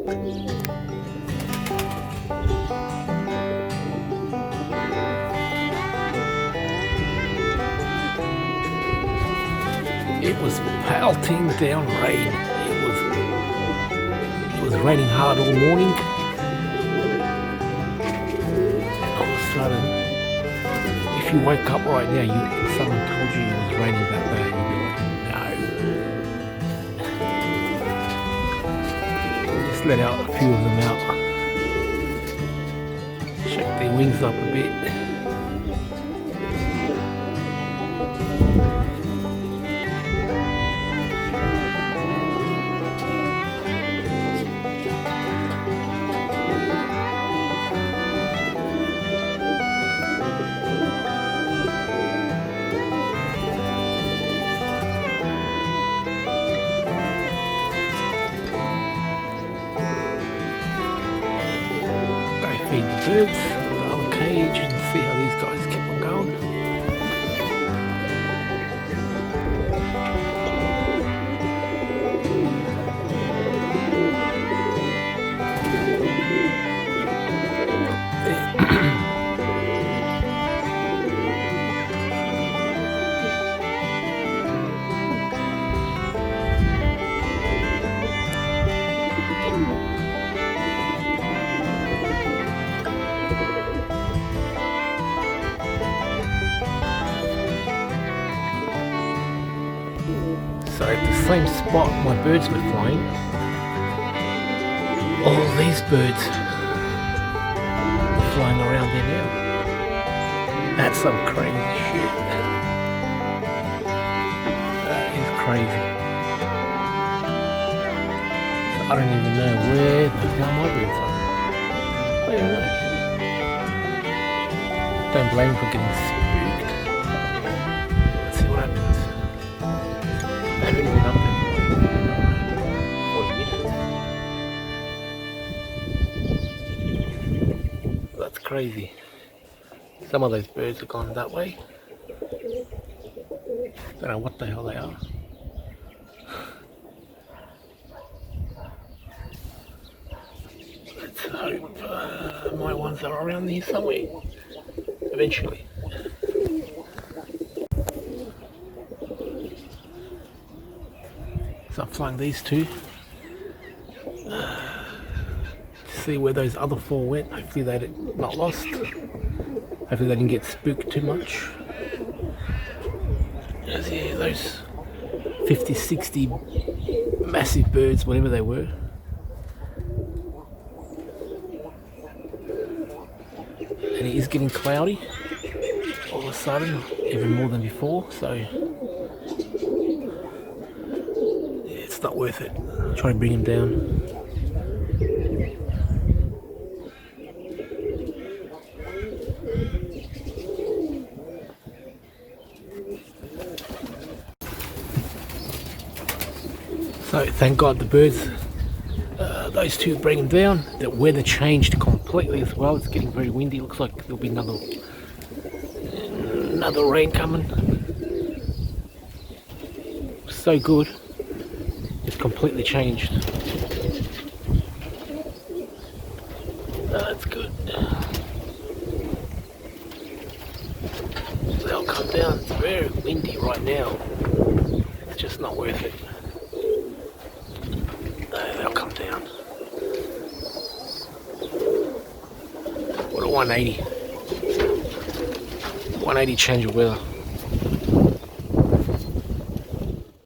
It was pelting down rain. It was raining hard all morning. All of a sudden, if you woke up right now, and someone told you it was raining that bad, you'd be like, no. Just let out a few of them out. Shake their wings up a bit. Feed the birds, the other cage, and see how these guys keep on going. So at the same spot my birds were flying, all these birds are flying around there now. That's some crazy shit. That is crazy. So I don't even know where the hell my birds are. I don't know. Don't blame them for getting spooked. Let's see what happens. I haven't been up there for 40 minutes. That's crazy. Some of those birds have gone that way. Don't know what the hell they are. Let's hope my ones are around here somewhere. Eventually. So I'm flying these two to see where those other four went. Hopefully they're not lost. Hopefully they didn't get spooked too much. Yeah, those 50, 60 massive birds, whatever they were. And it is getting cloudy all of a sudden, even more than before, so it's not worth it. Try to bring him down. So thank God the birds, those two bring him down. The weather changed completely as well. It's getting very windy. Looks like there'll be another rain coming. So good. It's completely changed. That's good. They'll come down. It's very windy right now. It's just not worth it. They'll come down. What a 180. 180 change of weather.